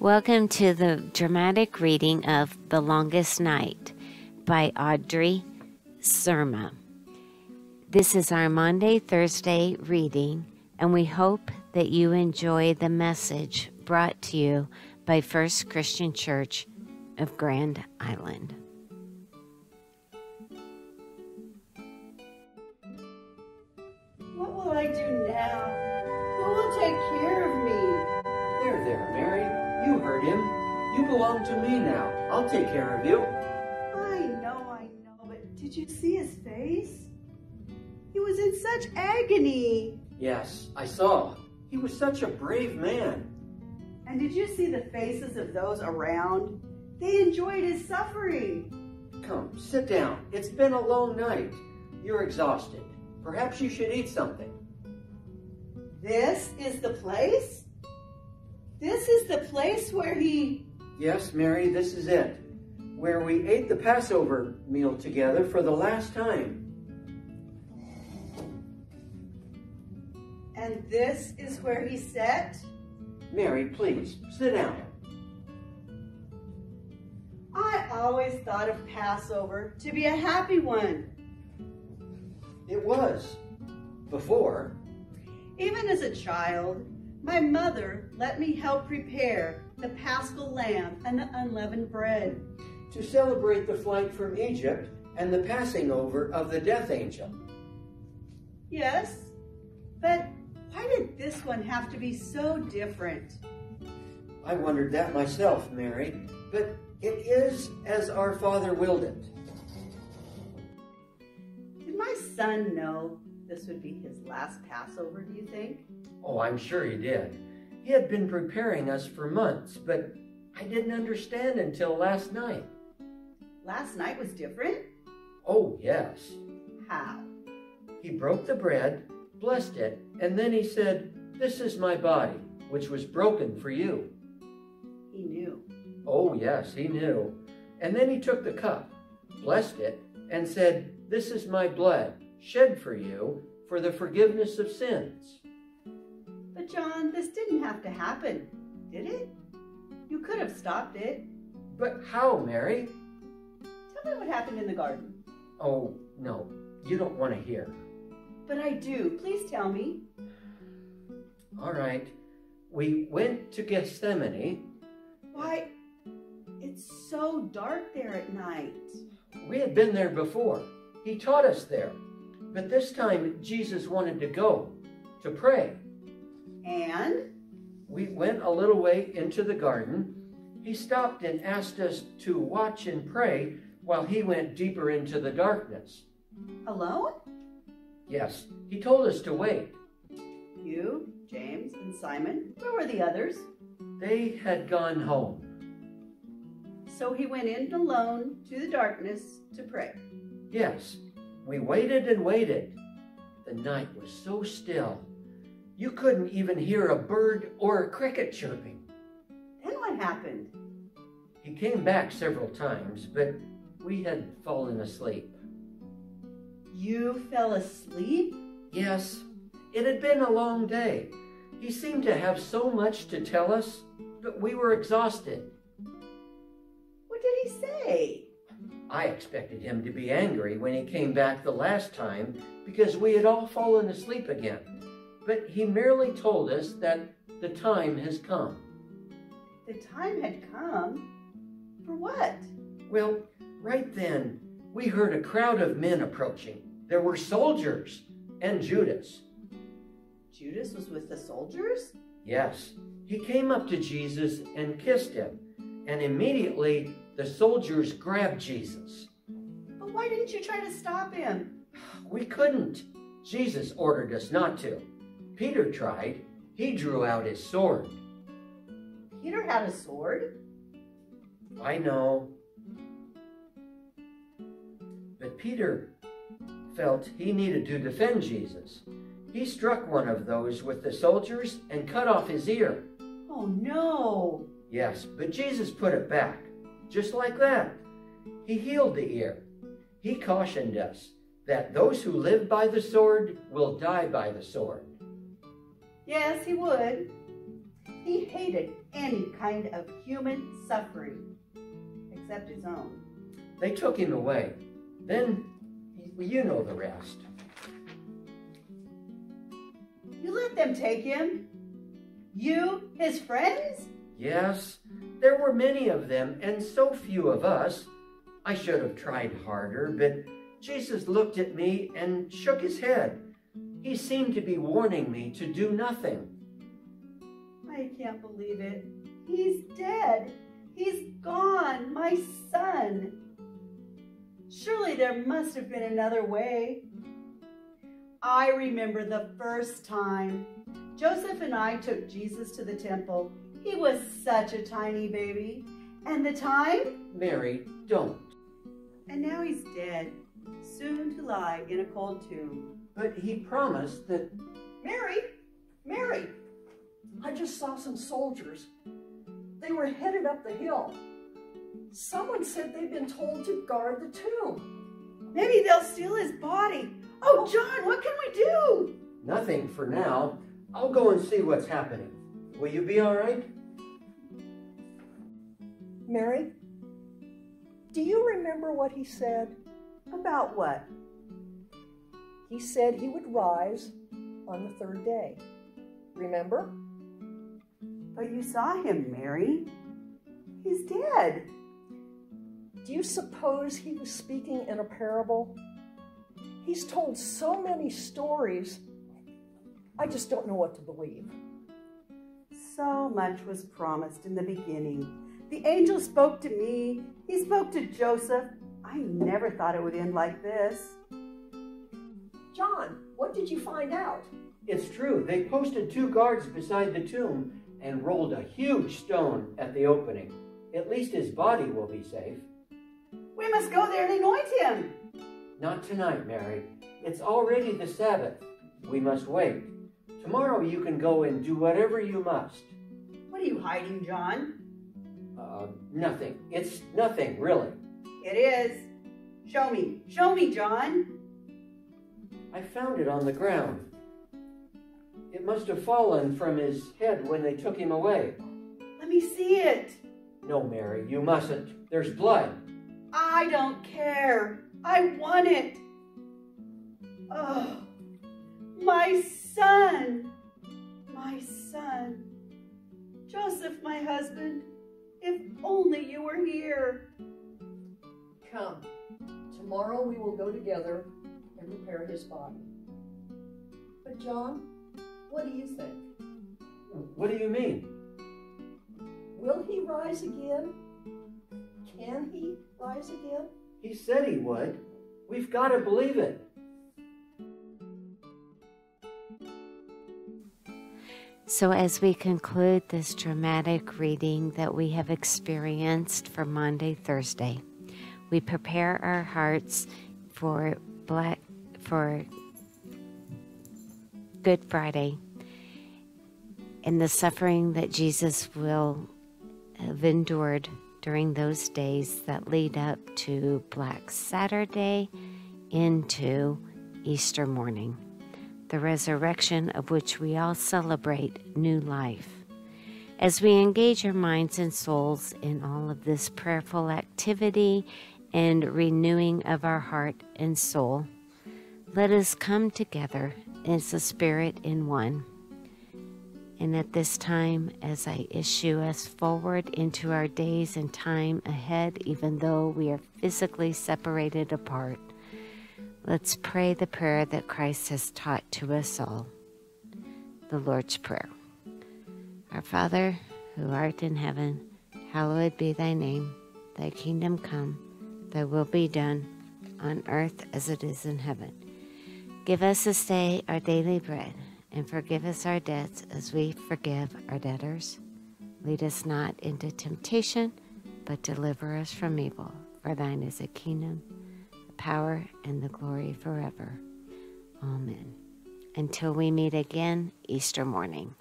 Welcome to the dramatic reading of The Longest Night by Audrey Surma. This is our Maundy, Thursday reading, and we hope that you enjoy the message brought to you by First Christian Church of Grand Island. What will I do now? Who will take care of me? There, Mary. You heard him. You belong to me now. I'll take care of you. I know, but did you see his face? He was in such agony. Yes, I saw. He was such a brave man. And did you see the faces of those around? They enjoyed his suffering. Come, sit down. It's been a long night. You're exhausted. Perhaps you should eat something. This is the place? This is the place where he... Yes, Mary, this is it. Where we ate the Passover meal together for the last time. And this is where he sat? Mary, please, sit down. I always thought of Passover to be a happy one. It was. Before. Even as a child, my mother let me help prepare the paschal lamb and the unleavened bread. To celebrate the flight from Egypt and the passing over of the death angel. Yes, but why did this one have to be so different? I wondered that myself, Mary, but it is as our Father willed it. Did my son know this would be his last Passover, do you think? Oh, I'm sure he did. He had been preparing us for months, but I didn't understand until last night. Last night was different? Oh, yes. How? He broke the bread, blessed it, and then he said, "This is my body, which was broken for you." He knew. Oh, yes, he knew. And then he took the cup, blessed it, and said, "This is my blood, shed for you, for the forgiveness of sins." But John, this didn't have to happen, did it? You could have stopped it. But how, Mary? Tell me what happened in the garden. Oh, no, you don't want to hear. But I do. Please tell me. All right. We went to Gethsemane. Why, it's so dark there at night. We had been there before. He taught us there. But this time, Jesus wanted to go to pray. And? We went a little way into the garden. He stopped and asked us to watch and pray while he went deeper into the darkness. Alone? Yes, he told us to wait. You, James, and Simon. Where were the others? They had gone home. So he went in alone to the darkness to pray. Yes, we waited and waited. The night was so still. You couldn't even hear a bird or a cricket chirping. Then what happened? He came back several times, but we had fallen asleep. You fell asleep? Yes, it had been a long day. He seemed to have so much to tell us, but we were exhausted. What did he say? I expected him to be angry when he came back the last time because we had all fallen asleep again. But he merely told us that the time has come. The time had come? For what? Well, right then, we heard a crowd of men approaching. There were soldiers and Judas. Judas was with the soldiers? Yes, he came up to Jesus and kissed him, and immediately the soldiers grabbed Jesus. But why didn't you try to stop him? We couldn't. Jesus ordered us not to. Peter tried. He drew out his sword. Peter had a sword? I know. But Peter felt he needed to defend Jesus. He struck one of those with the soldiers and cut off his ear. Oh, no. Yes, but Jesus put it back, just like that. He healed the ear. He cautioned us that those who live by the sword will die by the sword. Yes, he would. He hated any kind of human suffering, except his own. They took him away. Then, you know the rest. You let them take him? You, his friends? Yes, there were many of them, and so few of us. I should have tried harder, but Jesus looked at me and shook his head. He seemed to be warning me to do nothing. I can't believe it. He's dead. He's gone, my son. Surely there must have been another way. I remember the first time Joseph and I took Jesus to the temple. He was such a tiny baby. And the time? Mary, don't. And now he's dead, soon to lie in a cold tomb. But he promised that... Mary, I just saw some soldiers. They were headed up the hill. Someone said they'd been told to guard the tomb. Maybe they'll steal his body. Oh, John, what can we do? Nothing for now. I'll go and see what's happening. Will you be all right? Mary, do you remember what he said? About what? He said he would rise on the third day. Remember? But you saw him, Mary. He's dead. Do you suppose he was speaking in a parable? He's told so many stories, I just don't know what to believe. So much was promised in the beginning. The angel spoke to me. He spoke to Joseph. I never thought it would end like this. John, what did you find out? It's true. They posted 2 guards beside the tomb and rolled a huge stone at the opening. At least his body will be safe. We must go there and anoint him. Not tonight, Mary. It's already the Sabbath. We must wait. Tomorrow you can go and do whatever you must. What are you hiding, John? Nothing. It's nothing, really. It is. Show me, John. I found it on the ground. It must have fallen from his head when they took him away. Let me see it. No, Mary, you mustn't. There's blood. I don't care. I want it. Oh, my son. My son. Joseph, my husband, if only you were here. Come, tomorrow we will go together and prepare his body. But John, what do you think? What do you mean? Will he rise again? Can he rise again? He said he would. We've got to believe it. So as we conclude this dramatic reading that we have experienced for Maundy, Thursday, we prepare our hearts for Good Friday and the suffering that Jesus will have endured during those days that lead up to Black Saturday into Easter morning, the resurrection of which we all celebrate new life. As we engage our minds and souls in all of this prayerful activity and renewing of our heart and soul, let us come together as a spirit in one. And at this time, as I issue us forward into our days and time ahead, even though we are physically separated apart, let's pray the prayer that Christ has taught to us all, the Lord's Prayer. Our Father, who art in heaven, hallowed be thy name. Thy kingdom come, thy will be done, on earth as it is in heaven. Give us this day our daily bread, and forgive us our debts as we forgive our debtors. Lead us not into temptation, but deliver us from evil. For thine is the kingdom, the power, and the glory forever. Amen. Until we meet again, Easter morning.